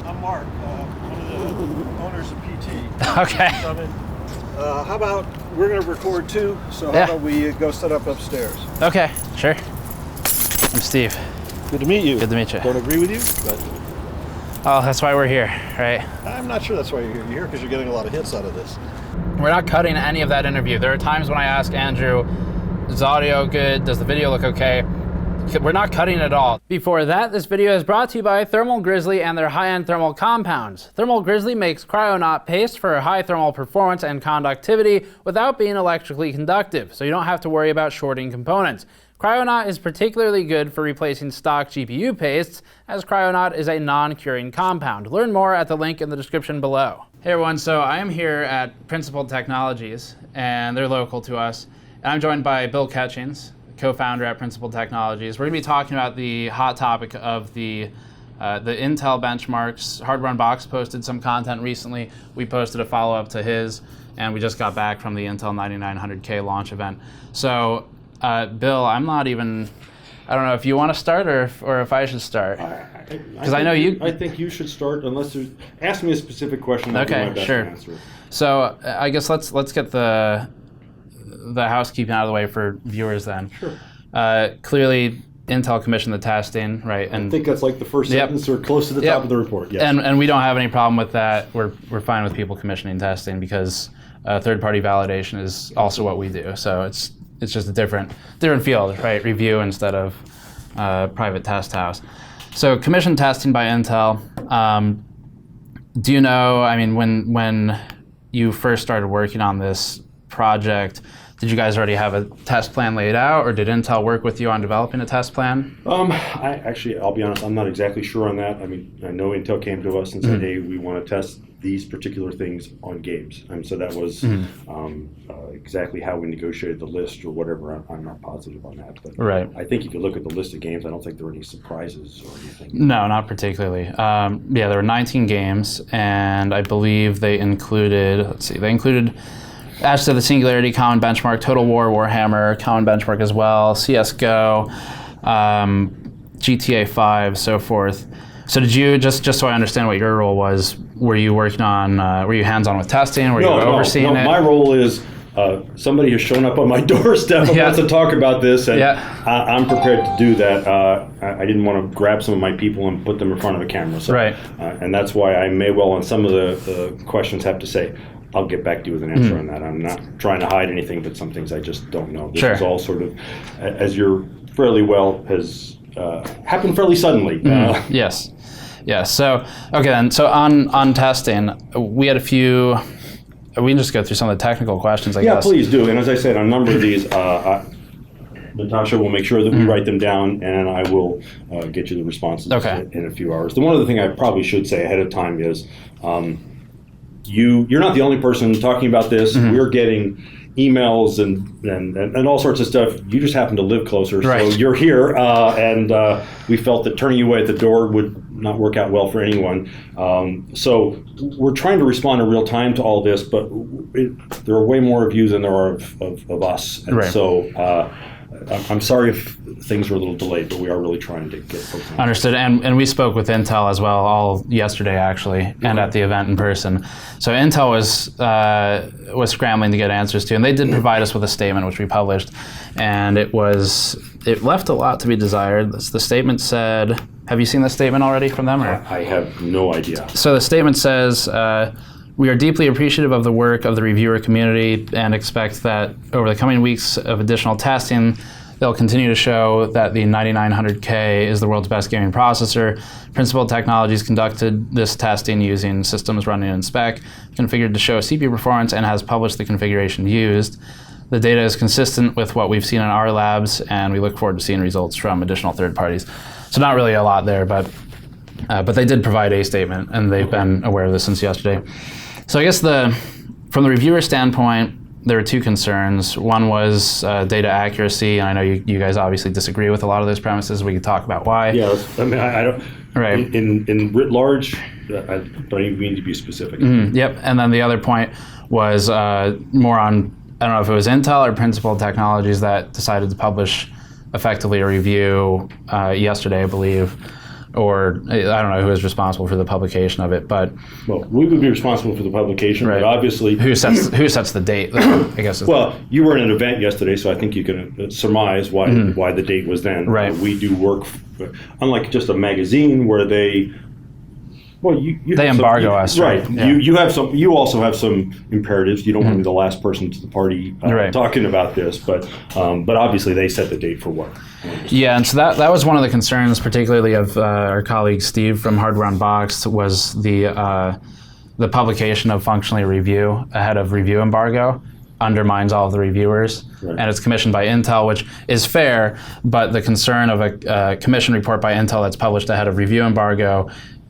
I'm Mark, one of the owners of PT. Okay. How about we're going to record too, so how about we go set up upstairs? Okay, sure. I'm Steve. Good to meet you. Good to meet you. Don't agree with you, but... Oh, that's why we're here, right? I'm not sure that's why you're here. You're here because you're getting a lot of hits out of this. We're not cutting any of that interview. There are times when I ask Andrew, is the audio good? Does the video look okay? We're not cutting at all. Before that, this video is brought to you by Thermal Grizzly and their high-end thermal compounds. Thermal Grizzly makes cryonaut paste for high thermal performance and conductivity without being electrically conductive, so you don't have to worry about shorting components. Cryonaut is particularly good for replacing stock GPU pastes, as Cryonaut is a non-curing compound. Learn more at the link in the description below. Hey everyone, so I am here at Principled Technologies, and they're local to us. And I'm joined by Bill Catchings, co-founder at Principled Technologies. We're going to be talking about the hot topic of the Intel benchmarks. Hardware Unboxed posted some content recently. We posted a follow-up to his, and we just got back from the Intel 9900K launch event. So, Bill, I don't know if you want to start or if I should start. Because I know you. I think you should start, unless there's. Ask me a specific question. I'll do my best to answer. So I guess let's get the housekeeping out of the way for viewers then. Sure. Clearly, Intel commissioned the testing, right? And I think that's like the first sentence or close to the top of the report. Yes. And we don't have any problem with that. We're fine with people commissioning testing because third-party validation is also what we do. So it's just a different field, right? Review instead of private test house. So commission testing by Intel. Do you know? I mean, when you first started working on this project, did you guys already have a test plan laid out, or did Intel work with you on developing a test plan? I'll be honest, I'm not exactly sure on that. I mean, I know Intel came to us and said, hey, we want to test these particular things on games. And so that was exactly how we negotiated the list or whatever. I'm not positive on that. But right. I think if you look at the list of games, I don't think there were any surprises or anything. No, not particularly. There were 19 games, and I believe they included, Ashes of the Singularity, Common Benchmark, Total War, Warhammer, Common Benchmark as well, CSGO, GTA 5, so forth. So did you, just so I understand what your role was, were you working on, were you hands-on with testing? Were you overseeing it? My role is somebody has shown up on my doorstep and wants to talk about this, and I'm prepared to do that. I didn't want to grab some of my people and put them in front of a camera. So, right. And that's why I may well, on some of the questions, have to say, I'll get back to you with an answer on that. I'm not trying to hide anything, but some things I just don't know. This is all sort of, as you're fairly well, has happened fairly suddenly. Yes. So, okay then. So on testing, we had a few. We can just go through some of the technical questions, I guess. Yeah, please do. And as I said, on a number of these, Natasha will make sure that we write them down, and I will get you the responses in a few hours. The one other thing I probably should say ahead of time is, you're not the only person talking about this. We're getting emails and all sorts of stuff. You just happen to live closer, so you're here, and we felt that turning you away at the door would not work out well for anyone. So we're trying to respond in real time to all this, but there are way more of you than there are of us, and so I'm sorry if things were a little delayed, but we are really trying to get folks on. Understood, and we spoke with Intel as well, all yesterday actually, and at the event in person. So Intel was scrambling to get answers to, and they did provide us with a statement which we published, and it left a lot to be desired. The statement said, have you seen the statement already from them? Or? I have no idea. So the statement says, we are deeply appreciative of the work of the reviewer community and expect that over the coming weeks of additional testing, they'll continue to show that the 9900K is the world's best gaming processor. Principled Technologies conducted this testing using systems running in spec, configured to show CPU performance, and has published the configuration used. The data is consistent with what we've seen in our labs, and we look forward to seeing results from additional third parties. So not really a lot there, but they did provide a statement, and they've been aware of this since yesterday. So I guess from the reviewer standpoint, there were two concerns. One was data accuracy, and I know you guys obviously disagree with a lot of those premises. We could talk about why. Yeah, I mean, I don't. Right. In writ large, I don't even mean to be specific. Yep. And then the other point was more on, I don't know if it was Intel or Principled Technologies that decided to publish effectively a review yesterday, I believe, or I don't know who is responsible for the publication of it, but well, we would be responsible for the publication, right. but obviously who sets the date? I guess. Well, you were in an event yesterday, so I think you can surmise why the date was then. Right. We do work, unlike just a magazine where they. Well, they embargo us, right? Yeah. You have some. You also have some imperatives. You don't want to be the last person to the party talking about this, but obviously they set the date for work. Yeah, and so that was one of the concerns, particularly of our colleague Steve from Hardware Unboxed, was the publication of functionally review ahead of review embargo undermines all of the reviewers, and it's commissioned by Intel, which is fair, but the concern of a commission report by Intel that's published ahead of review embargo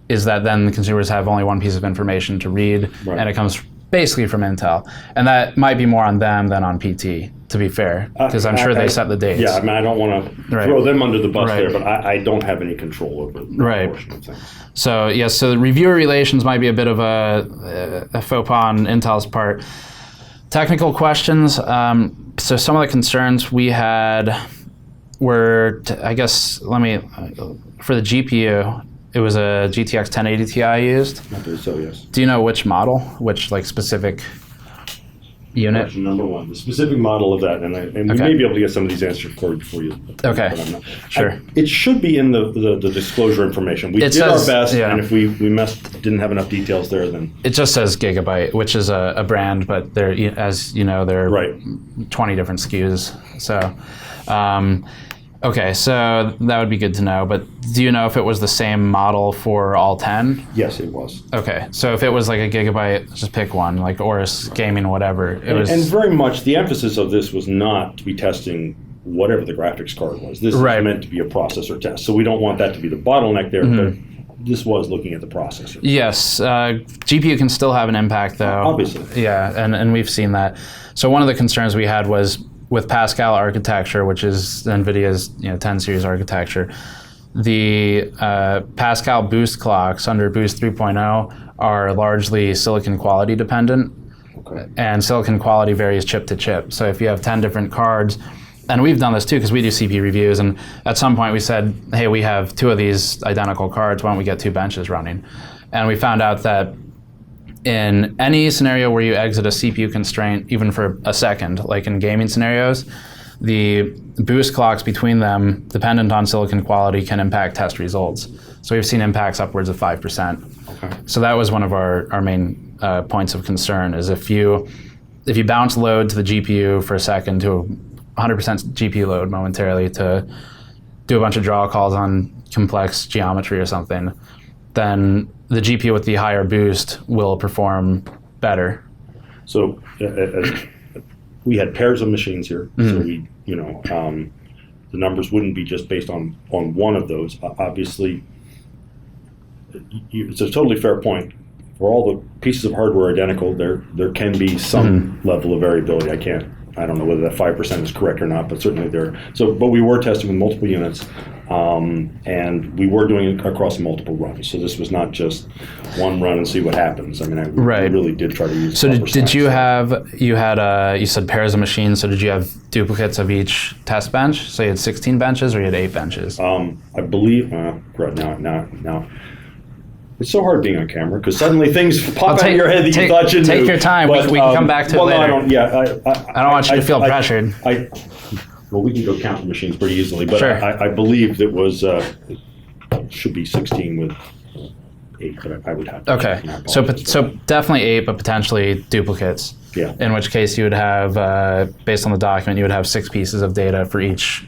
is that then the consumers have only one piece of information to read, and it comes basically from Intel. And that might be more on them than on PT, to be fair, because I'm sure they set the dates. Yeah, I mean, I don't want to throw them under the bus there, but I don't have any control over that portion of things. So, yes, so the reviewer relations might be a bit of a faux pas on Intel's part. Technical questions. So some of the concerns we had were, I guess, for the GPU, it was a GTX 1080 Ti used. I believe so, yes. Do you know which model, which specific unit? Question number one, the specific model of that, and we may be able to get some of these answers for you. Okay, sure. It should be in the disclosure information. We did our best, and if we didn't have enough details there, then it just says Gigabyte, which is a brand, but there, as you know, there are 20 different SKUs. So. Okay, so that would be good to know, but do you know if it was the same model for all 10? Yes, it was. Okay, so if it was like a Gigabyte, just pick one, like Aorus Gaming, whatever. And very much the emphasis of this was not to be testing whatever the graphics card was. This is meant to be a processor test, so we don't want that to be the bottleneck there, but this was looking at the processor. Yes, GPU can still have an impact though. Obviously. Yeah, and we've seen that. So one of the concerns we had was with Pascal architecture, which is NVIDIA's 10 series architecture, the Pascal boost clocks under Boost 3.0 are largely silicon quality dependent, and silicon quality varies chip to chip. So if you have 10 different cards, and we've done this too because we do CPU reviews, and at some point we said, hey, we have 2 of these identical cards, why don't we get 2 benches running? And we found out that in any scenario where you exit a CPU constraint, even for a second, like in gaming scenarios, the boost clocks between them, dependent on silicon quality, can impact test results. So we've seen impacts upwards of 5%. So that was one of our main points of concern, is if you bounce load to the GPU for a second to 100% GPU load momentarily to do a bunch of draw calls on complex geometry or something, then the GPU with the higher boost will perform better. So we had pairs of machines here, so we, the numbers wouldn't be just based on one of those. Obviously, it's a totally fair point. For all the pieces of hardware identical, there can be some level of variability. I don't know whether that 5% is correct or not, but certainly there. So, but we were testing with multiple units, and we were doing it across multiple runs. So this was not just one run and see what happens. I mean, we really did try to use. So did you have you said pairs of machines? So did you have duplicates of each test bench? So you had 16 benches, or you had 8 benches? I believe now. It's so hard being on camera because suddenly things pop out of your head that you thought you knew. Take your time. But, we can come back to it later. No, I don't. Yeah, I don't want you to feel pressured. Well, we can go count the machines pretty easily, but sure. I believe it was it should be 16 with 8, but I would have to. Okay, so definitely 8, but potentially duplicates. Yeah. In which case you would have, based on the document, you would have 6 pieces of data for each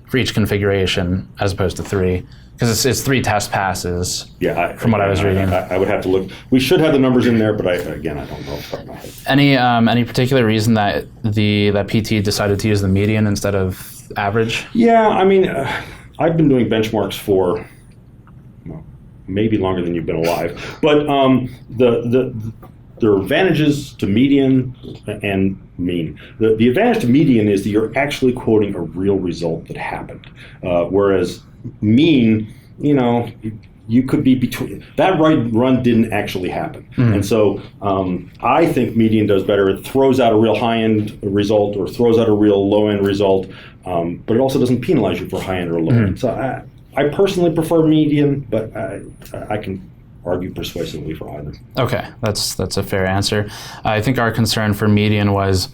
configuration as opposed to 3. Because it's 3 test passes. Yeah, from what I was reading. I would have to look. We should have the numbers in there, but I don't know off the top of my head. Any particular reason that PT decided to use the median instead of average? Yeah, I mean, I've been doing benchmarks for maybe longer than you've been alive, but there are advantages to median and mean. The advantage to median is that you're actually quoting a real result that happened, whereas mean, you could be between. That run didn't actually happen. And so I think median does better. It throws out a real high-end result or throws out a real low-end result, but it also doesn't penalize you for high-end or low-end. So I personally prefer median, but I can argue persuasively for either. Okay, that's a fair answer. I think our concern for median was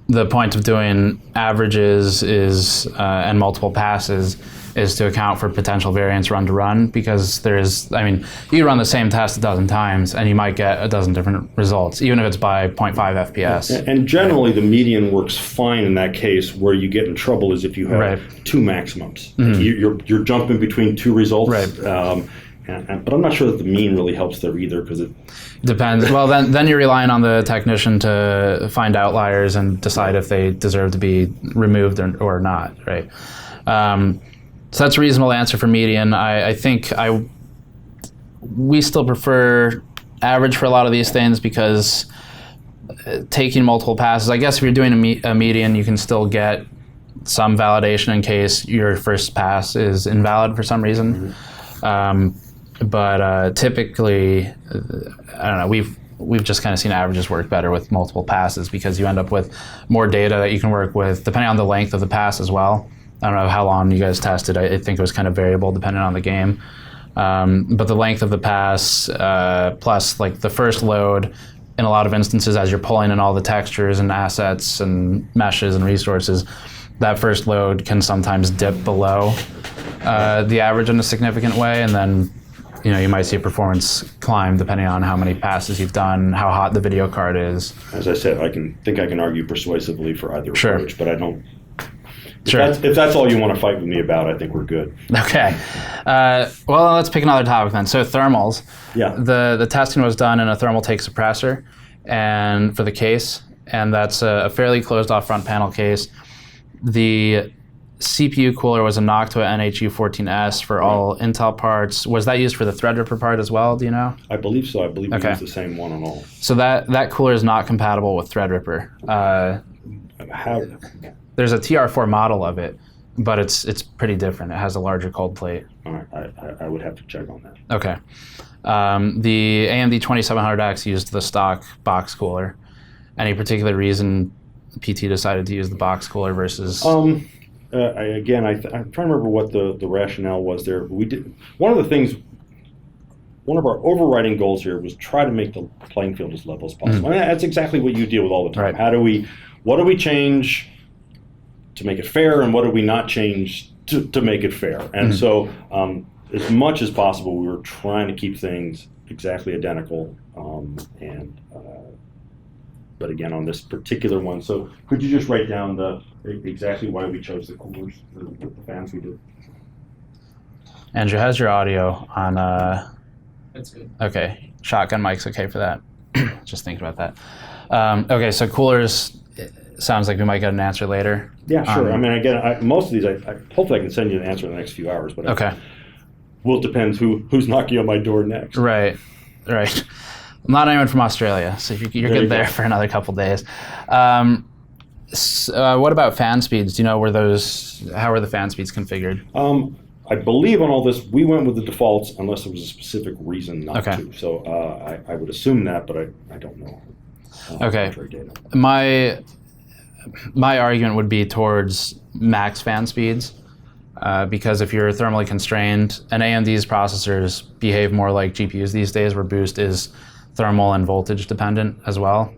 the point of doing averages is and multiple passes is to account for potential variance run to run, because you run the same test a dozen times and you might get a dozen different results, even if it's by 0.5 FPS. And generally the median works fine in that case. Where you get in trouble is if you have two maximums. You're jumping between two results. Right. But I'm not sure that the mean really helps there either, because it depends. Well, then you're relying on the technician to find outliers and decide if they deserve to be removed or not, right? So that's a reasonable answer for median. I think we still prefer average for a lot of these things, because taking multiple passes, I guess if you're doing a median, you can still get some validation in case your first pass is invalid for some reason. But typically, I don't know, we've just kind of seen averages work better with multiple passes, because you end up with more data that you can work with, depending on the length of the pass as well. I don't know how long you guys tested. I think it was kind of variable depending on the game. But the length of the pass, plus like the first load, in a lot of instances, as you're pulling in all the textures and assets and meshes and resources, that first load can sometimes dip below the average in a significant way, and then you might see a performance climb depending on how many passes you've done, how hot the video card is. As I said, I can argue persuasively for either approach, but I don't. If that's all you want to fight with me about, I think we're good. Okay. Well, let's pick another topic then. So thermals. Yeah. The testing was done in a thermal take suppressor, and for the case, and that's a fairly closed off front panel case. The CPU cooler was a Noctua NHU14S for all Intel parts. Was that used for the Threadripper part as well? Do you know? I believe so. I believe we used the same one on all. So that cooler is not compatible with Threadripper. There's a TR4 model of it, but it's pretty different. It has a larger cold plate. All right, I would have to check on that. Okay. The AMD 2700X used the stock box cooler. Any particular reason PT decided to use the box cooler versus? I'm trying to remember what the rationale was there. We did one of our overriding goals here was try to make the playing field as level as possible. And that's exactly what you deal with all the time. Right. What do we change to make it fair, and what do we not change to make it fair? And so as much as possible, we were trying to keep things exactly identical. But again, on this particular one, so could you just write down exactly why we chose the coolers, the fans we did? Andrew, how's your audio on? That's good. Okay, shotgun mic's okay for that. Just thinking about that. Okay, so coolers. Sounds like we might get an answer later. Yeah, sure. Again, most of these, hopefully I can send you an answer in the next few hours. But will depend who's knocking on my door next. Right. I'm not anyone from Australia, so you're good there for another couple days. What about fan speeds? Do you know how are the fan speeds configured? I believe on all this, we went with the defaults unless there was a specific reason not to. So I would assume that, but I don't know. Okay. My argument would be towards max fan speeds, because if you're thermally constrained, and AMD's processors behave more like GPUs these days, where boost is thermal and voltage dependent as well.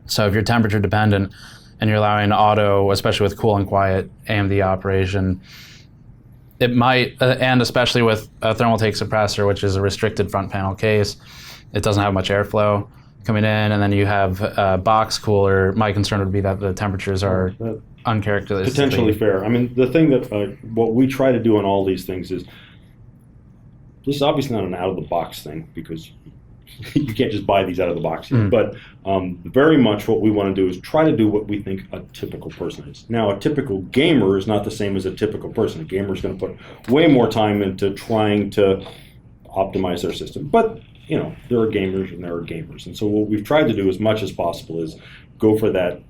So if you're temperature dependent and you're allowing auto, especially with cool and quiet AMD operation, it might, and especially with a thermal take suppressor, which is a restricted front panel case, it doesn't have much airflow coming in, and then you have a box cooler. My concern would be that the temperatures are uncharacteristically potentially fair. I mean, the thing that what we try to do on all these things is, this is obviously not an out-of-the-box thing, because you can't just buy these out of the box. But very much what we want to do is try to do what we think a typical person is. Now, a typical gamer is not the same as a typical person. A gamer is going to put way more time into trying to optimize their system. But there are gamers and there are gamers. And so what we've tried to do as much as possible is go for that,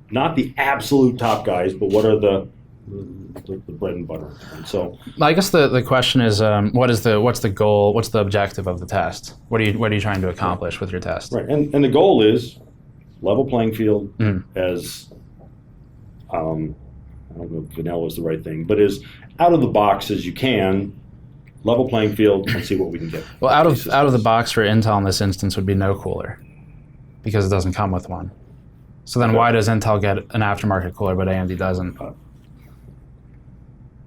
not the absolute top guys, but what are the bread and butter. And so I guess the question is, what's the goal, what's the objective of the test? What are you trying to accomplish with your test? Right, and the goal is level playing field as, I don't know if vanilla is the right thing, but is out of the box as you can, level playing field, and see what we can get. Well, out of the box for Intel in this instance would be no cooler, because it doesn't come with one. So then why does Intel get an aftermarket cooler but AMD doesn't?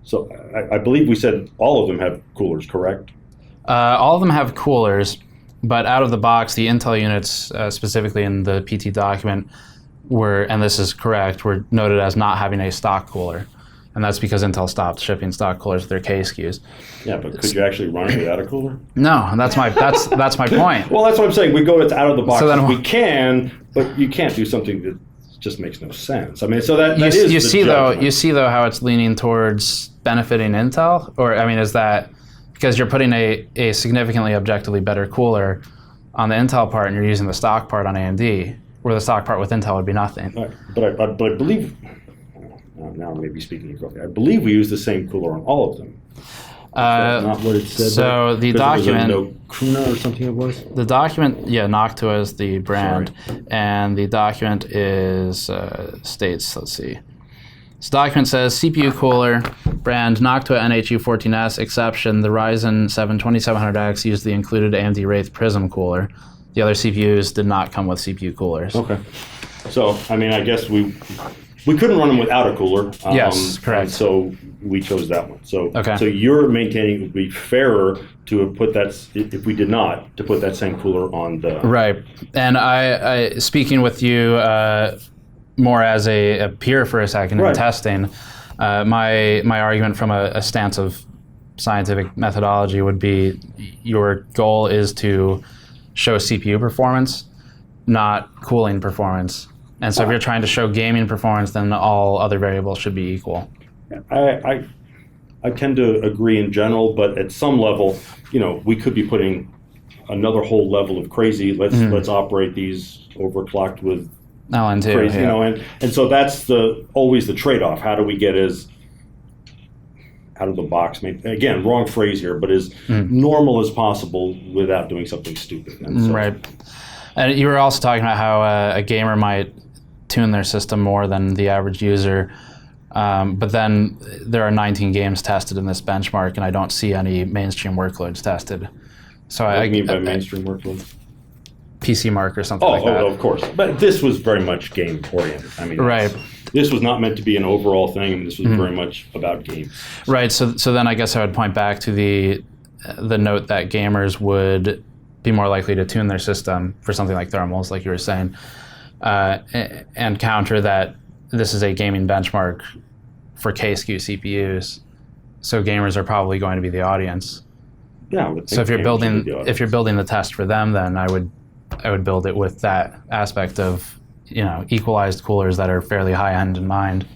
So I believe we said all of them have coolers, correct? All of them have coolers, but out of the box, the Intel units, specifically in the PT document, were, and this is correct, were noted as not having a stock cooler. And that's because Intel stopped shipping stock coolers with their K SKUs. Yeah, but could you actually run it without a cooler? No, that's my point. Well, that's what I'm saying. We go out of the box. So then, we can, but you can't do something that just makes no sense. I mean, so that is you see judgment. though how it's leaning towards benefiting Intel, or I mean, is that because you're putting a significantly objectively better cooler on the Intel part and you're using the stock part on AMD, where the stock part with Intel would be nothing. Right. But I believe, now I may be speaking incorrectly, I believe we use the same cooler on all of them. Not what it said. So the document, no Kuna or something it was. The document, Noctua is the brand, and the document is states. Let's see. This document says CPU cooler brand Noctua NHU14S exception. The Ryzen 7 2700X used the included AMD Wraith Prism cooler. The other CPUs did not come with CPU coolers. Okay. So I mean, I guess we couldn't run them without a cooler. Yes, correct. So we chose that one. So okay. So you're maintaining it would be fairer to have put that, if we did not, to put that same cooler on the... Right. And I speaking with you more as a peer for a second in testing, my argument from a stance of scientific methodology would be your goal is to show CPU performance, not cooling performance. And so if you're trying to show gaming performance, then all other variables should be equal. I tend to agree in general, but at some level, we could be putting another whole level of crazy. Let's operate these overclocked with LN2, crazy, and so that's always the trade-off. How do we get as out of the box? Again, wrong phrase here, but as normal as possible without doing something stupid. And so, right. And you were also talking about how a gamer might tune their system more than the average user. But then there are 19 games tested in this benchmark, and I don't see any mainstream workloads tested. So what do you mean by mainstream workloads? PC Mark or something like that. Oh, of course. But this was very much game oriented. I mean, right. This was not meant to be an overall thing. I mean, this was very much about games. Right. So then I guess I would point back to the note that gamers would be more likely to tune their system for something like thermals, like you were saying, and counter that this is a gaming benchmark for K-SKU CPUs, so gamers are probably going to be the audience. Yeah. So if you're building the test for them, then I would build it with that aspect of equalized coolers that are fairly high end in mind,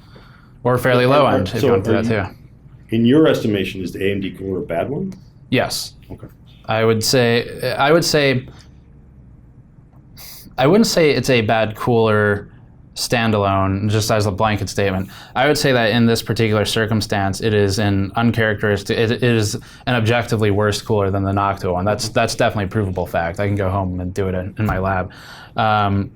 or fairly low end if you want to do that too. In your estimation, is the AMD cooler a bad one? Yes. Okay. I wouldn't say it's a bad cooler standalone, just as a blanket statement. I would say that in this particular circumstance, it is an uncharacteristic. It is an objectively worse cooler than the Noctua one. That's definitely a provable fact. I can go home and do it in my lab. And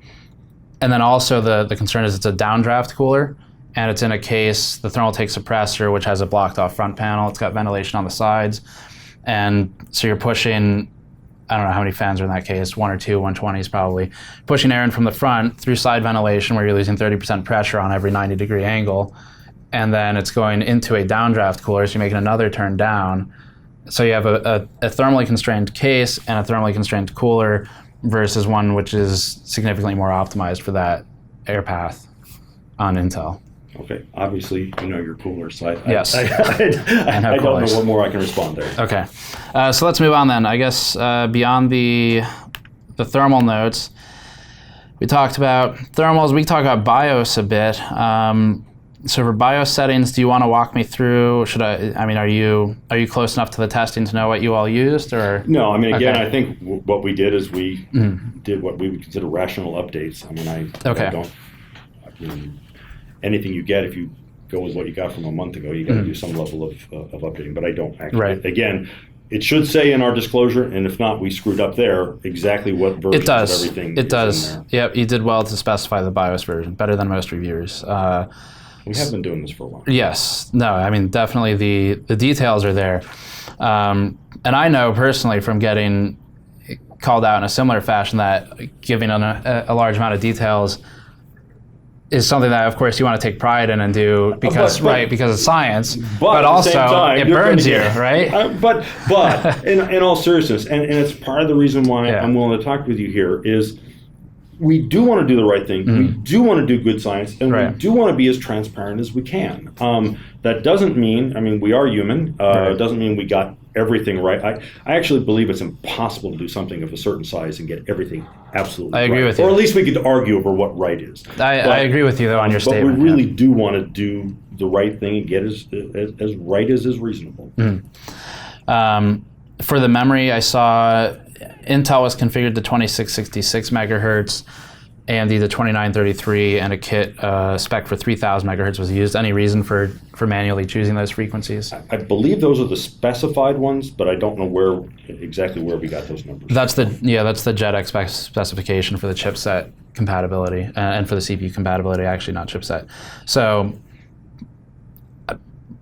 then also the concern is it's a downdraft cooler, and it's in a case. The thermal take suppressor, which has a blocked off front panel. It's got ventilation on the sides, and so you're pushing, I don't know how many fans are in that case, 1 or 2, 120s probably, pushing air in from the front through side ventilation where you're losing 30% pressure on every 90-degree angle, and then it's going into a downdraft cooler, so you're making another turn down. So you have a thermally constrained case and a thermally constrained cooler versus one which is significantly more optimized for that air path on Intel. Okay, obviously you know your cooler, so yes. I don't know what more I can respond there. Okay, so let's move on then. I guess beyond the thermal notes, we talked about thermals. We talked about BIOS a bit. So for BIOS settings, do you want to walk me through? Are you close enough to the testing to know what you all used, or? No, I mean, again, I think what we did is we did what we would consider rational updates. I mean, I mean, anything you get, if you go with what you got from a month ago, you got to do some level of updating. But I don't actually. Right. Again, it should say in our disclosure, and if not, we screwed up there, exactly what version of everything It does. is in there. Yep, you did well to specify the BIOS version, better than most reviewers. We have been doing this for a while. Yes. No, I mean, definitely the details are there. And I know personally from getting called out in a similar fashion that giving a large amount of details is something that, of course, you want to take pride in and do because because it's science. But also, time, it burns you, right? But in all seriousness, and it's part of the reason why I'm willing to talk with you here is we do want to do the right thing. Mm-hmm. We do want to do good science, and we do want to be as transparent as we can. That doesn't mean, I mean, we are human. It doesn't mean we got everything right. I actually believe it's impossible to do something of a certain size and get everything absolutely right. I agree with you. Or at least we could argue over what right is. I agree with you, though, on your statement. But we really do want to do the right thing and get as right as is reasonable. Mm-hmm. For the memory, I saw Intel was configured to 2666 megahertz, AMD to 2933, and a kit spec for 3000 megahertz was used. Any reason for manually choosing those frequencies? I believe those are the specified ones, but I don't know exactly where we got those numbers. That's the JEDEC specification for the chipset compatibility and for the CPU compatibility, actually not chipset. So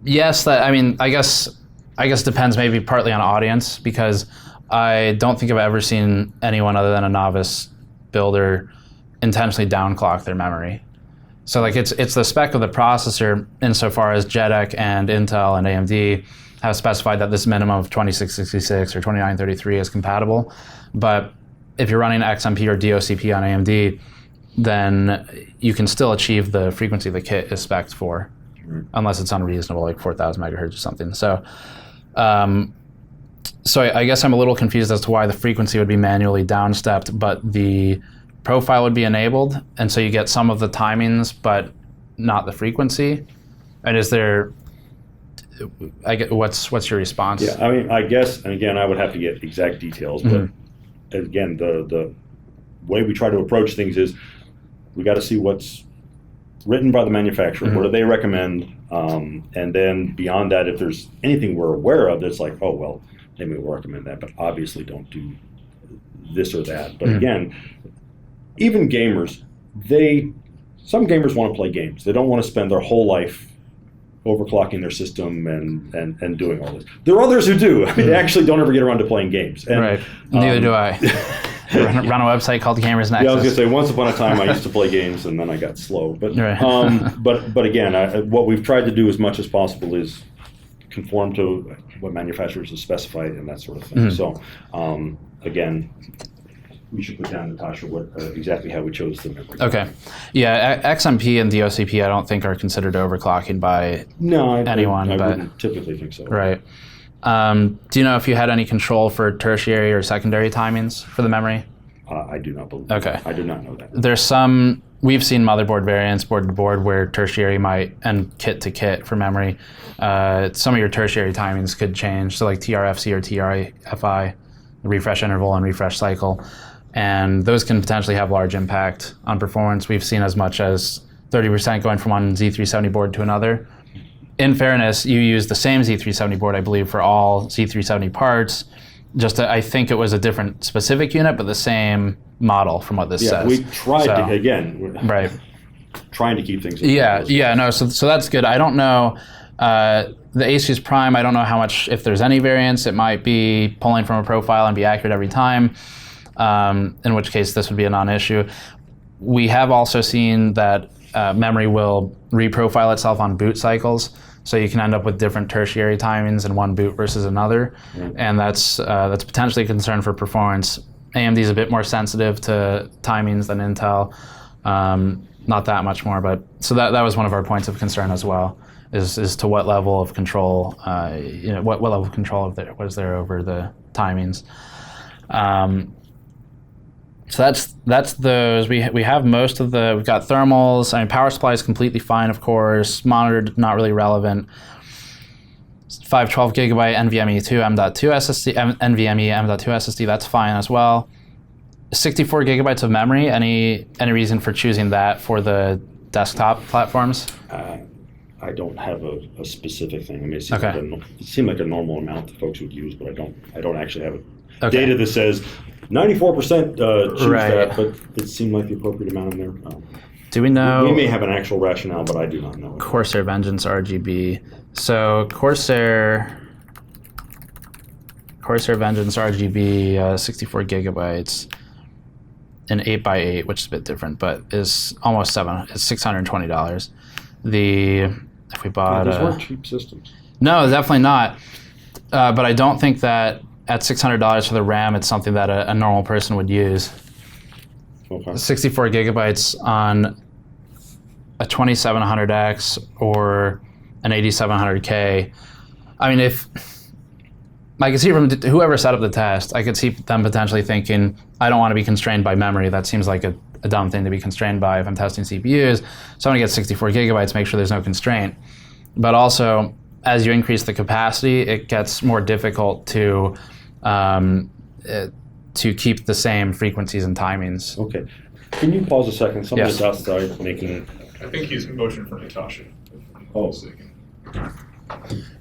yes, I guess depends maybe partly on audience, because I don't think I've ever seen anyone other than a novice builder intentionally downclock their memory. So like it's the spec of the processor insofar as JEDEC and Intel and AMD have specified that this minimum of 2666 or 2933 is compatible. But if you're running XMP or DOCP on AMD, then you can still achieve the frequency the kit is spec'd for, unless it's unreasonable, like 4000 megahertz or something. So I guess I'm a little confused as to why the frequency would be manually downstepped, but the profile would be enabled, and so you get some of the timings, but not the frequency. And is there? What's your response? Yeah, I mean, I guess, and again, I would have to get exact details, but again, the way we try to approach things is we got to see what's written by the manufacturer. What do they recommend? And then beyond that, if there's anything we're aware of that's like, oh well, they may recommend that, but obviously don't do this or that. But again, even gamers, some gamers want to play games. They don't want to spend their whole life overclocking their system and doing all this. There are others who do. I mean, they actually don't ever get around to playing games. And, right. Neither do I. Run a website called Gamers Nexus. Yeah, I was going to say, once upon a time I used to play games and then I got slow. But but again, what we've tried to do as much as possible is conform to what manufacturers have specified and that sort of thing. So again, we should put down, Natasha, exactly how we chose the memory. Okay. Yeah, XMP and DOCP I don't think are considered overclocking by anyone. I wouldn't typically think so. Right. Do you know if you had any control for tertiary or secondary timings for the memory? I do not believe. Okay. I do not know that. There's we've seen motherboard variants, board to board, where tertiary might, and kit to kit for memory, some of your tertiary timings could change. So like TRFC or TRFI, refresh interval and refresh cycle. And those can potentially have large impact on performance. We've seen as much as 30% going from one Z370 board to another. In fairness, you use the same Z370 board, I believe, for all Z370 parts. I think it was a different specific unit, but the same model from what this says. Yeah, we tried to, again, trying to keep things. So that's good. I don't know, the ASUS Prime, I don't know how much, if there's any variance, it might be pulling from a profile and be accurate every time. In which case this would be a non-issue. We have also seen that memory will reprofile itself on boot cycles, so you can end up with different tertiary timings in one boot versus another, and that's potentially a concern for performance. AMD is a bit more sensitive to timings than Intel, not that much more, but so that was one of our points of concern as well, is to what level of control, what level of control was there over the timings. So that's those. We have most of we've got thermals. I mean, power supply is completely fine, of course. Monitor, not really relevant. 512 gigabyte NVMe 2 M.2 SSD, NVMe M.2 SSD, that's fine as well. 64 gigabytes of memory, any reason for choosing that for the desktop platforms? I don't have a specific thing. I mean, it seemed like a normal amount that folks would use, but I don't actually have data that says 94% choose that, but it seemed like the appropriate amount in there. Do we know? We may have an actual rationale, but I do not know. Corsair Vengeance RGB. So Corsair Vengeance RGB, 64 gigabytes, an 8x8, which is a bit different, but is almost it's $620. If we bought those weren't cheap systems. No, definitely not. But I don't think that at $600 for the RAM, it's something that a normal person would use. Okay. 64 gigabytes on a 2700X or an 8700K. I mean, if I could see from whoever set up the test, I could see them potentially thinking, I don't want to be constrained by memory. That seems like a dumb thing to be constrained by if I'm testing CPUs. So I'm going to get 64 gigabytes, make sure there's no constraint. But also, as you increase the capacity, it gets more difficult to keep the same frequencies and timings. Okay. Can you pause a second? Somebody's outside making... I think he's motioning for Natasha. Oh.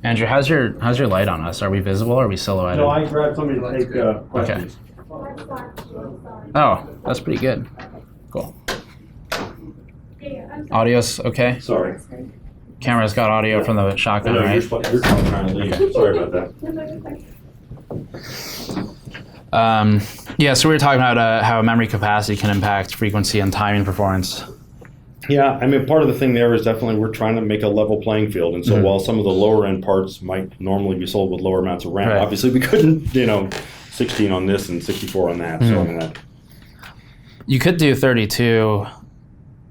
Andrew, how's your light on us? Are we visible or are we silhouetted? No, I grabbed somebody to take questions. Okay. Oh, that's pretty good. Cool. Audio's okay? Sorry. Camera's got audio from the shotgun, right? You're trying to leave. Sorry about that. So we were talking about how memory capacity can impact frequency and timing performance. Yeah, I mean, part of the thing there is definitely we're trying to make a level playing field. And so while some of the lower end parts might normally be sold with lower amounts of RAM, obviously we couldn't, 16 on this and 64 on that. So I mean that. You could do 32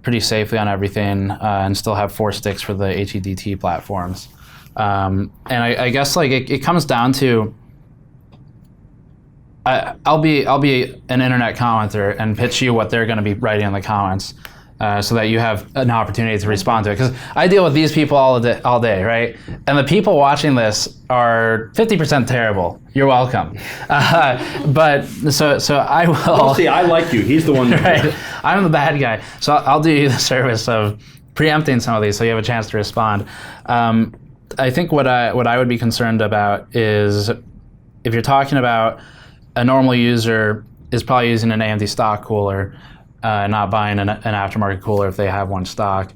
pretty safely on everything and still have 4 sticks for the HEDT platforms. And I guess like it comes down to I'll be an internet commenter and pitch you what they're going to be writing in the comments. So that you have an opportunity to respond to it. Because I deal with these people all day, right? And the people watching this are 50% terrible. You're welcome. But so I will... Well, see, I like you. He's the one... Right? I'm the bad guy. So I'll do you the service of preempting some of these so you have a chance to respond. I think what I would be concerned about is if you're talking about a normal user is probably using an AMD stock cooler, not buying an aftermarket cooler if they have one stock.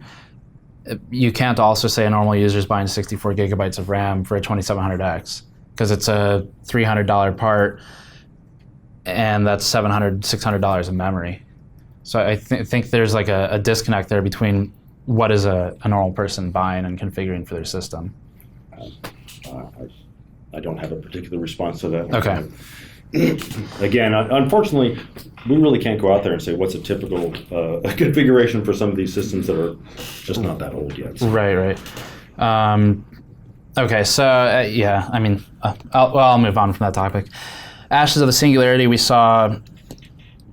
You can't also say a normal user is buying 64 gigabytes of RAM for a 2700X because it's a $300 part and that's $700, $600 in memory. So I think there's like a disconnect there between what is a normal person buying and configuring for their system. I don't have a particular response to that. Okay. Again, unfortunately, we really can't go out there and say what's a typical configuration for some of these systems that are just not that old yet. So. Right. Okay, so I mean, I'll move on from that topic. Ashes of the Singularity, we saw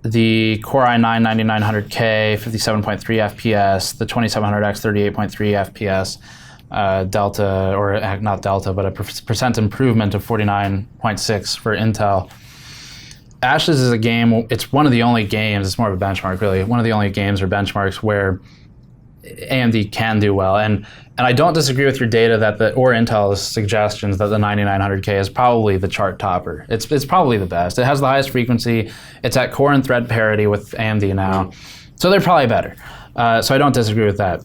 the Core i9 9900K, 57.3 FPS, the 2700X, 38.3 FPS, delta, or not delta, but a percent improvement of 49.6 for Intel. Ashes is a game, it's one of the only games, it's more of a benchmark really, one of the only games or benchmarks where AMD can do well. And I don't disagree with your data that or Intel's suggestions that the 9900K is probably the chart topper. It's probably the best. It has the highest frequency. It's at core and thread parity with AMD now. So they're probably better. So I don't disagree with that.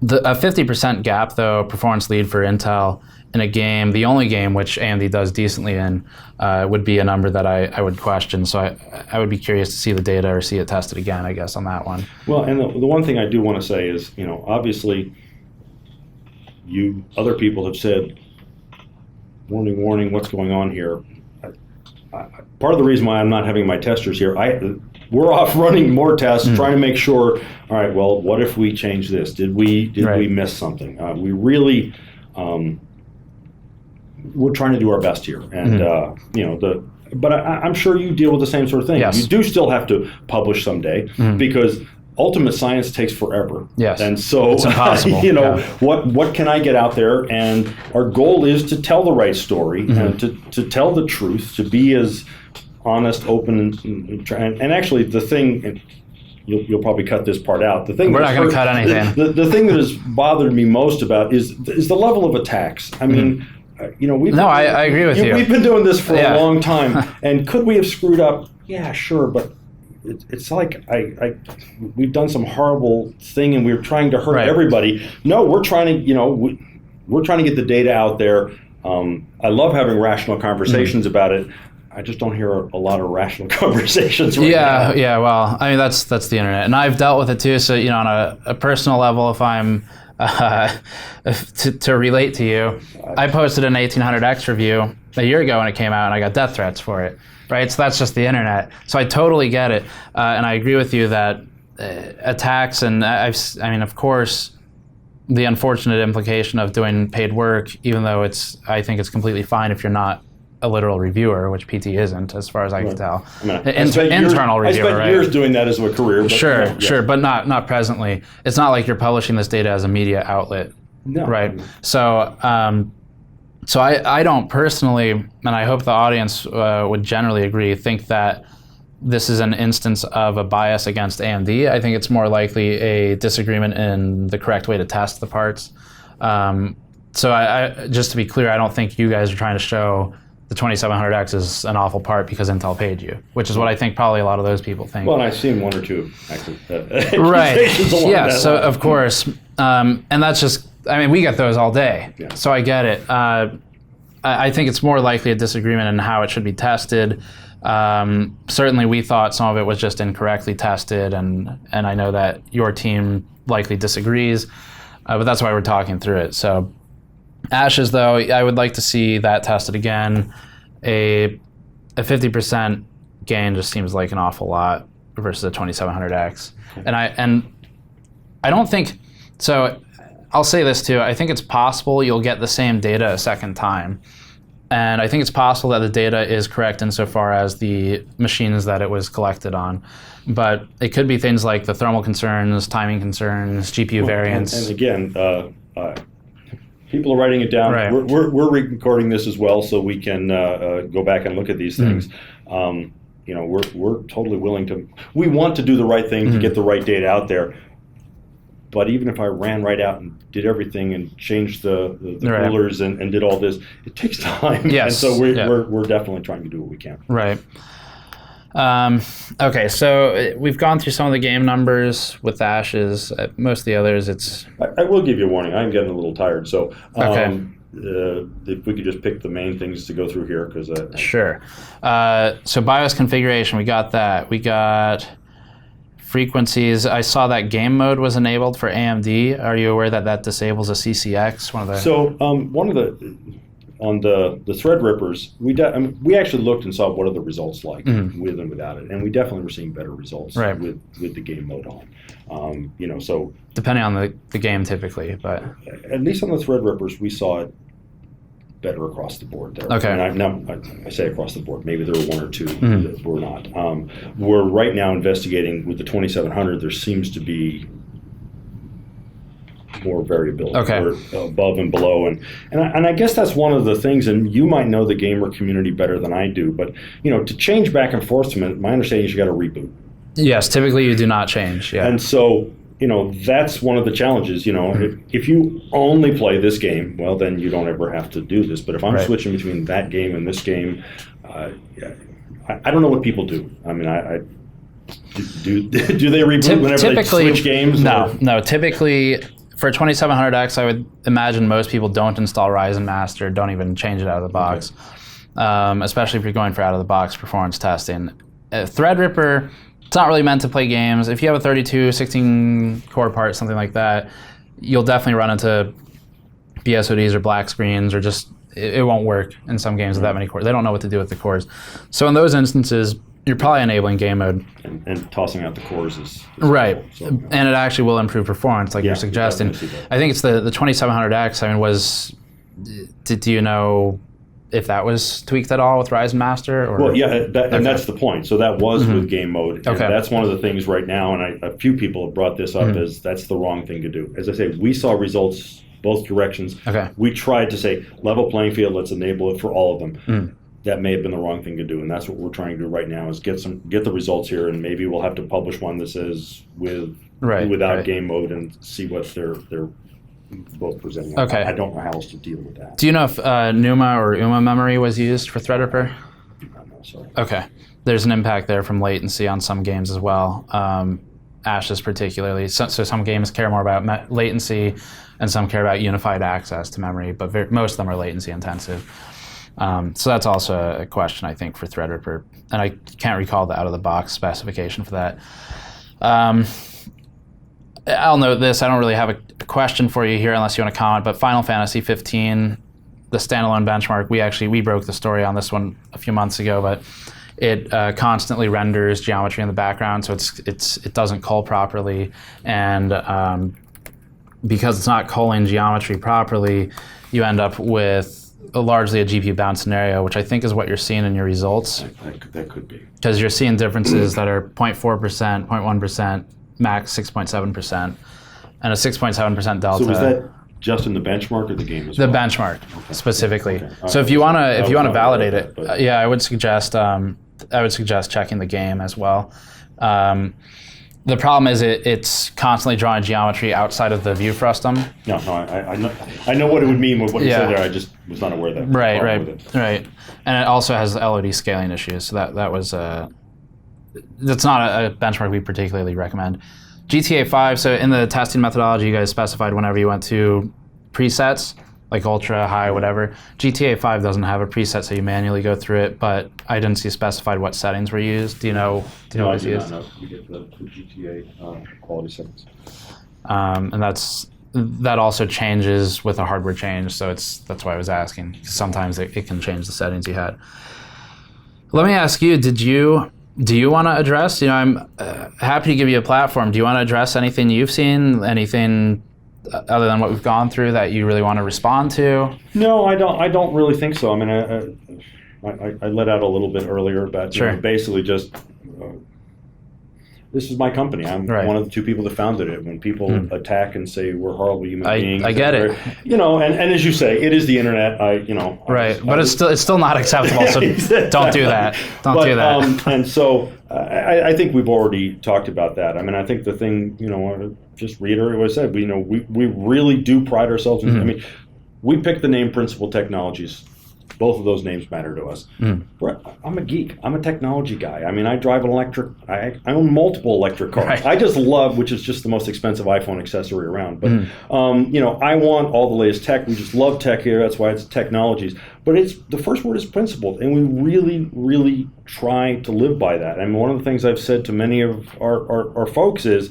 A 50% gap though, performance lead for Intel in a game, the only game which AMD does decently in, would be a number that I would question. So I would be curious to see the data or see it tested again, I guess, on that one. Well, and the one thing I do want to say is, obviously, other people have said, warning, what's going on here? Part of the reason why I'm not having my testers here, we're off running more tests, trying to make sure, all right, well, what if we change this? Did we miss something? We really... we're trying to do our best here, and but I'm sure you deal with the same sort of thing. Yes. You do still have to publish someday because ultimate science takes forever. Yes, and so it's impossible. What can I get out there? And our goal is to tell the right story and to tell the truth, to be as honest, open, and actually the thing. And you'll probably cut this part out. The thing we're not going to cut anything. The thing that has bothered me most about is the level of attacks. I mean. I agree with you. We've been doing this for a long time, and could we have screwed up? Yeah, sure, but it's like we've done some horrible thing and we're trying to hurt Right. everybody. No, we're trying to, we're trying to get the data out there. I love having rational conversations about it. I just don't hear a lot of rational conversations right now. Yeah. Well, I mean, that's the internet, and I've dealt with it too. So, on a personal level, if I'm to relate to you, I posted an 1800X review a year ago when it came out, and I got death threats for it. Right, so that's just the internet. So I totally get it, and I agree with you that attacks and I mean, of course, the unfortunate implication of doing paid work, even though I think it's completely fine if you're not a literal reviewer, which PT isn't, as far as I can tell. I mean, Internal reviewer, I spent years doing that as a career. But, sure, but not presently. It's not like you're publishing this data as a media outlet, no. Right? So, so I don't personally, and I hope the audience would generally agree, think that this is an instance of a bias against AMD. I think it's more likely a disagreement in the correct way to test the parts. So I just to be clear, I don't think you guys are trying to show the 2700X is an awful part because Intel paid you, which is what I think probably a lot of those people think. Well, and I've seen one or two right. Yeah, so line. Of course. And that's just, I mean, we get those all day, so I get it. I think it's more likely a disagreement in how it should be tested. Certainly we thought some of it was just incorrectly tested, and I know that your team likely disagrees, but that's why we're talking through it. So Ashes, though, I would like to see that tested again. A 50% gain just seems like an awful lot versus a 2700X. And I don't think, so I'll say this too, I think it's possible you'll get the same data a second time. And I think it's possible that the data is correct insofar as the machines that it was collected on. But it could be things like the thermal concerns, timing concerns, GPU variance. And again, people are writing it down. Right. We're recording this as well, so we can go back and look at these things. We're totally willing to. We want to do the right thing to get the right data out there. But even if I ran right out and did everything and changed the coolers and did all this, it takes time. Yes. And so we're definitely trying to do what we can. Right. Okay, so we've gone through some of the game numbers with Ashes. Most of the others, it's... I will give you a warning. I'm getting a little tired. So okay. If we could just pick the main things to go through here. Because Sure. So BIOS configuration, we got that. We got... frequencies. I saw that game mode was enabled for AMD. Are you aware that that disables a CCX? So one of the on the Threadrippers, we actually looked and saw what are the results like with and without it, and we definitely were seeing better results with the game mode on. So depending on the game, typically, but at least on the Threadrippers, we saw it better across the board there. Okay. And I say across the board. Maybe there were one or two that were not. We're right now investigating with the 2700. There seems to be more variability, above and below, and I guess that's one of the things. And you might know the gamer community better than I do, but to change back and forth from it, my understanding is you got to reboot. Yes, typically you do not change. Yeah. And so. That's one of the challenges. If you only play this game, well, then you don't ever have to do this. But if I'm switching between that game and this game, I don't know what people do. I mean, do they reboot whenever they switch games? No. Typically, for 2700X, I would imagine most people don't install Ryzen Master, don't even change it out of the box, especially if you're going for out-of-the-box performance testing. Threadripper, it's not really meant to play games. If you have a 32, 16 core part, something like that, you'll definitely run into BSODs or black screens, or just it won't work in some games with that many cores. They don't know what to do with the cores. So in those instances, you're probably enabling game mode. And tossing out the cores is right. So, and it actually will improve performance, like you're suggesting. I think it's the 2700X. I mean, do you know if that was tweaked at all with Ryzen Master? Or? Well, yeah, and that's the point. So that was with game mode. And that's one of the things right now, and a few people have brought this up, is that's the wrong thing to do. As I say, we saw results both directions. We tried to say, level playing field, let's enable it for all of them. That may have been the wrong thing to do, and that's what we're trying to do right now, is get the results here, and maybe we'll have to publish one that says without game mode and see what they're both presenting. I don't know how else to deal with that. Do you know if NUMA or UMA memory was used for Threadripper? Sorry. Okay. There's an impact there from latency on some games as well. Ashes particularly. So some games care more about latency and some care about unified access to memory, but most of them are latency intensive. So that's also a question, I think, for Threadripper. And I can't recall the out-of-the-box specification for that. I'll note this. I don't really have a question for you here unless you want to comment, but Final Fantasy 15, the standalone benchmark, we broke the story on this one a few months ago, but it constantly renders geometry in the background, so it doesn't cull properly, and because it's not culling geometry properly, you end up with largely a GPU bound scenario, which I think is what you're seeing in your results. That could be. Because you're seeing differences that are 0.4%, 0.1%, max 6.7%, and a 6.7% delta. So was that just in the benchmark or the game as well? The benchmark specifically. Okay. So if you want to validate it, yeah, I would suggest checking the game as well. The problem is it's constantly drawing geometry outside of the view frustum. No, I know what it would mean with what you said there. I just was not aware of that. Right. And it also has LOD scaling issues. So that's not a benchmark we particularly recommend. GTA 5, so in the testing methodology, you guys specified whenever you went to presets, like ultra, high, whatever. GTA 5 doesn't have a preset, so you manually go through it, but I didn't see specified what settings were used. Do you know what was used? No, you get the GTA quality settings. And that also changes with a hardware change, so that's why I was asking. Sometimes it can change the settings you had. Let me ask you, do you want to address, I'm happy to give you a platform. Do you want to address anything you've seen, anything other than what we've gone through that you really want to respond to? No, I don't really think so. I mean, I let out a little bit earlier, but basically just this is my company. I'm one of the two people that founded it. When people attack and say we're horrible human beings, I get it. And as you say, it is the internet. But it's still not acceptable. So don't do that. Don't do that. And so I think we've already talked about that. I mean, I think the thing, just reiterate what I said. We really do pride ourselves in. I mean, we picked the name Principal Technologies. Both of those names matter to us. I'm a geek. I'm a technology guy. I mean, I drive an electric. I own multiple electric cars. Right. I just love, which is just the most expensive iPhone accessory around. But I want all the latest tech. We just love tech here. That's why it's technologies. But the first word is principled, and we really, really try to live by that. And one of the things I've said to many of our folks is,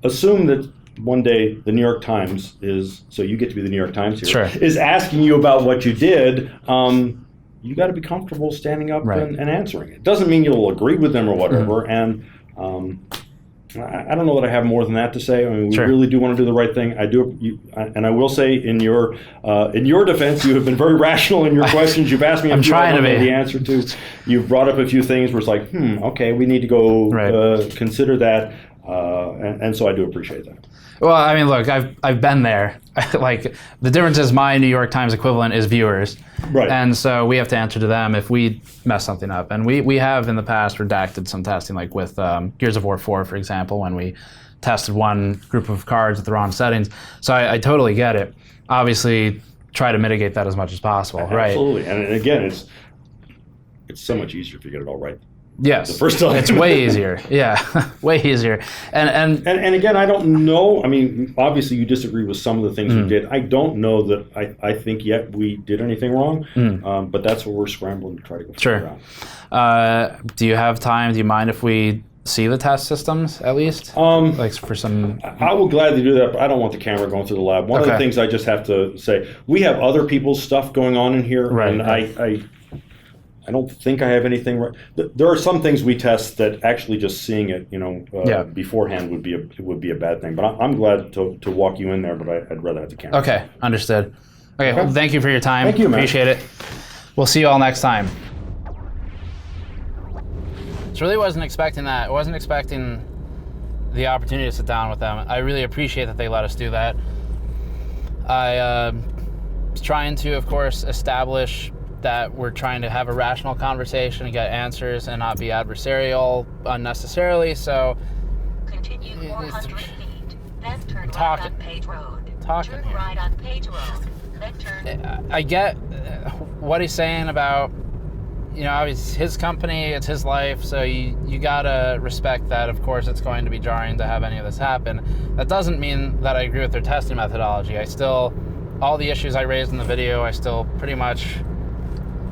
assume that one day the New York Times so you get to be the New York Times here, is asking you about what you did. You got to be comfortable standing up and answering it. Doesn't mean you'll agree with them or whatever. And I don't know that I have more than that to say. I mean, we really do want to do the right thing. I do, and I will say in your defense, you have been very rational in your questions. You've asked me if you know the answer to. You've brought up a few things where it's like, okay, we need to go consider that. And so I do appreciate that. Well, I mean, look, I've been there. Like, the difference is my New York Times equivalent is viewers. Right. And so we have to answer to them if we mess something up. And we have in the past redacted some testing, like with Gears of War 4, for example, when we tested one group of cards with the wrong settings. So I totally get it. Obviously, try to mitigate that as much as possible, right? Absolutely. And again, it's so much easier if you get it all right. Yes, the first time. It's way easier. Yeah, way easier. And again, I don't know. I mean, obviously, you disagree with some of the things we did. I don't know that I think yet we did anything wrong. But that's what we're scrambling to try to go figure out. Do you have time? Do you mind if we see the test systems at least? Like for some. I will gladly do that, but I don't want the camera going through the lab. One of the things I just have to say, we have other people's stuff going on in here, and I don't think I have anything right. There are some things we test that actually just seeing it, beforehand would be a bad thing. But I'm glad to walk you in there, but I'd rather have the camera. Okay, understood. Okay, well, thank you for your time. Thank you, man. Appreciate it. We'll see you all next time. So really wasn't expecting that. I wasn't expecting the opportunity to sit down with them. I really appreciate that they let us do that. I was trying to, of course, establish that we're trying to have a rational conversation and get answers and not be adversarial unnecessarily, so continue 400 feet, then turn right on Page Road. Talking turn right on Page Road, then turn. I get what he's saying about, obviously his company, it's his life, so you gotta respect that. Of course, it's going to be jarring to have any of this happen. That doesn't mean that I agree with their testing methodology. All the issues I raised in the video, I still pretty much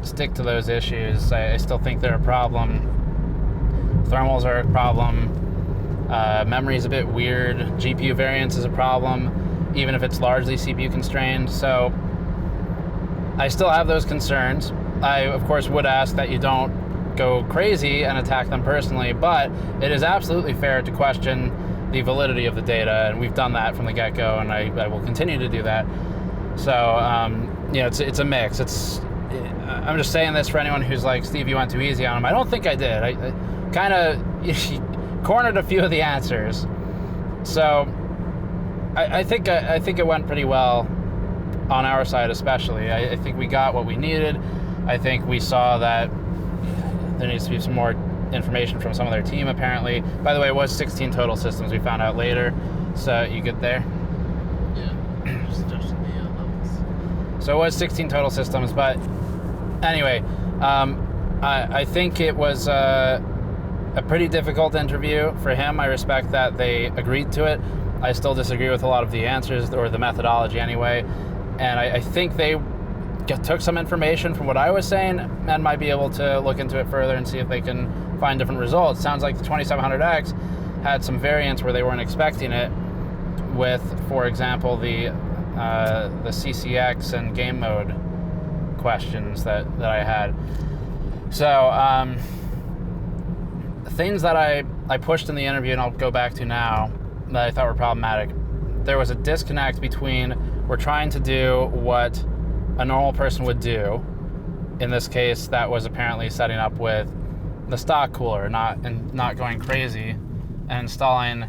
stick to those issues. I still think they're a problem. Thermals are a problem. Memory is a bit weird. GPU variance is a problem, even if it's largely CPU constrained. So I still have those concerns. I, of course, would ask that you don't go crazy and attack them personally, but it is absolutely fair to question the validity of the data, and we've done that from the get-go, and I will continue to do that. So, it's a mix. I'm just saying this for anyone who's like, Steve, you went too easy on him. I don't think I did. I kind of cornered a few of the answers. So, I think it went pretty well on our side, especially. I think we got what we needed. I think we saw that there needs to be some more information from some of their team, apparently. By the way, it was 16 total systems we found out later. So, you good there? Yeah. Just adjusting the levels. So it was 16 total systems, but anyway, I think it was a pretty difficult interview for him. I respect that they agreed to it. I still disagree with a lot of the answers, or the methodology anyway. And I think they took some information from what I was saying and might be able to look into it further and see if they can find different results. Sounds like the 2700X had some variance where they weren't expecting it with, for example, the CCX and game mode questions that I had. So things that I pushed in the interview, and I'll go back to now, that I thought were problematic. There was a disconnect between, we're trying to do what a normal person would do. In this case, that was apparently setting up with the stock cooler, not going crazy, and installing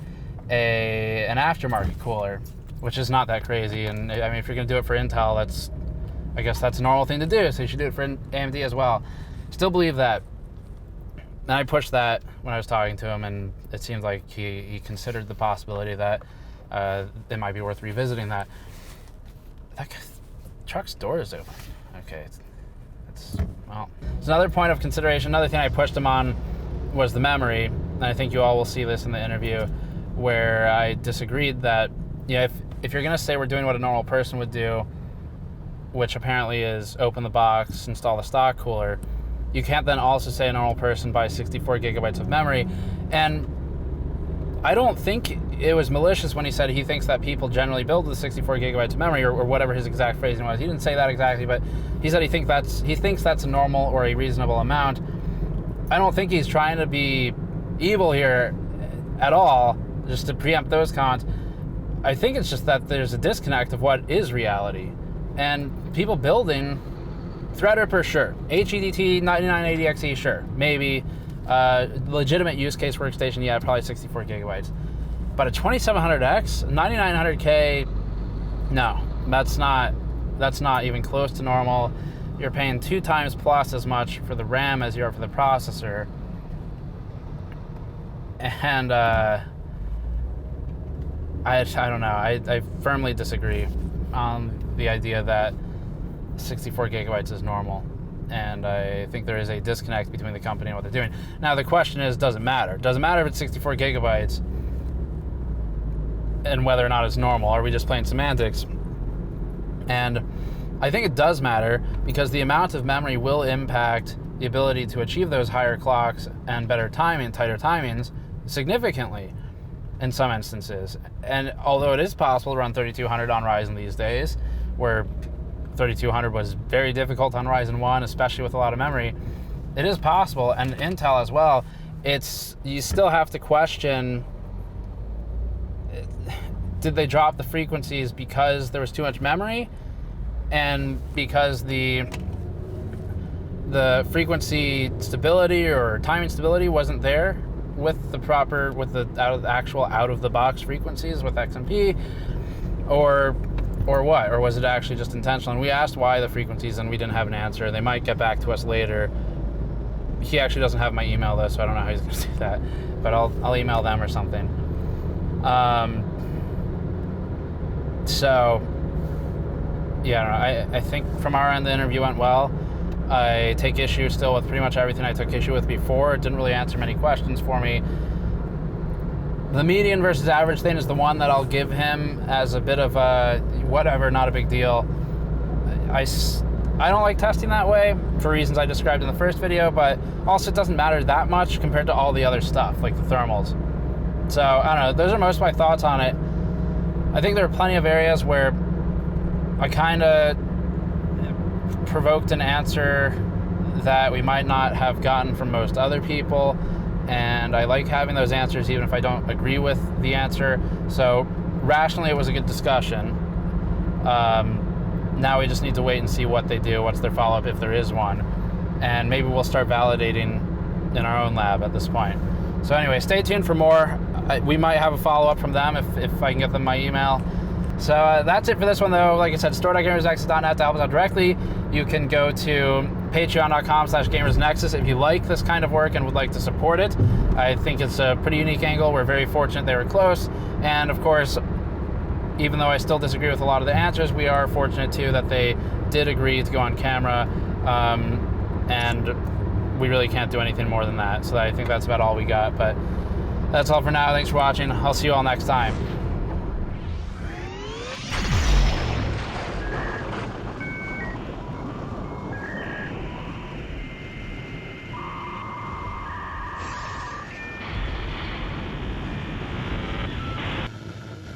an aftermarket cooler, which is not that crazy. And I mean, if you're going to do it for Intel, I guess that's a normal thing to do. So you should do it for AMD as well. Still believe that. And I pushed that when I was talking to him, and it seemed like he considered the possibility that it might be worth revisiting that. That truck's door is open. Okay, it's another point of consideration. Another thing I pushed him on was the memory, and I think you all will see this in the interview, where I disagreed that, if you're going to say we're doing what a normal person would do, which apparently is open the box, install the stock cooler, you can't then also say a normal person buys 64 gigabytes of memory. And I don't think it was malicious when he said he thinks that people generally build with 64 gigabytes of memory, or whatever his exact phrasing was. He didn't say that exactly, but he said he thinks that's a normal or a reasonable amount. I don't think he's trying to be evil here at all, just to preempt those comments. I think it's just that there's a disconnect of what is reality. And people building Threadripper, sure. HEDT 9980XE, sure. Maybe. Legitimate use case workstation, yeah, probably 64 gigabytes. But a 2700X, 9900K, no, that's not even close to normal. You're paying 2 times plus as much for the RAM as you are for the processor. And I don't know. I firmly disagree on the idea that 64 gigabytes is normal. And I think there is a disconnect between the company and what they're doing. Now, the question is, does it matter? Does it matter if it's 64 gigabytes and whether or not it's normal? Are we just playing semantics? And I think it does matter, because the amount of memory will impact the ability to achieve those higher clocks and better timing, tighter timings, significantly in some instances. And although it is possible to run 3200 on Ryzen these days, where 3200 was very difficult on Ryzen 1, especially with a lot of memory, it is possible. And Intel as well, you still have to question, did they drop the frequencies because there was too much memory, and because the frequency stability or timing stability wasn't there with the actual out of the box frequencies with XMP, or what? Or was it actually just intentional? And we asked why the frequencies, and we didn't have an answer. They might get back to us later. He actually doesn't have my email though, so I don't know how he's going to do that. But I'll email them or something. So yeah, I think from our end the interview went well. I take issue still with pretty much everything I took issue with before. It didn't really answer many questions for me. The median versus average thing is the one that I'll give him as a bit of a whatever, not a big deal. I don't like testing that way for reasons I described in the first video, but also it doesn't matter that much compared to all the other stuff, like the thermals. So, I don't know, those are most of my thoughts on it. I think there are plenty of areas where I kind of provoked an answer that we might not have gotten from most other people, and I like having those answers even if I don't agree with the answer. So, rationally, it was a good discussion. Now we just need to wait and see what they do, what's their follow-up, if there is one. And maybe we'll start validating in our own lab at this point. So anyway, stay tuned for more. We might have a follow-up from them if I can get them my email. So that's it for this one, though. Like I said, store.gamersnexus.net to help us out directly. You can go to patreon.com/gamersnexus if you like this kind of work and would like to support it. I think it's a pretty unique angle. We're very fortunate they were close. And of course, even though I still disagree with a lot of the answers, we are fortunate too that they did agree to go on camera, and we really can't do anything more than that. So I think that's about all we got, but that's all for now. Thanks for watching. I'll see you all next time.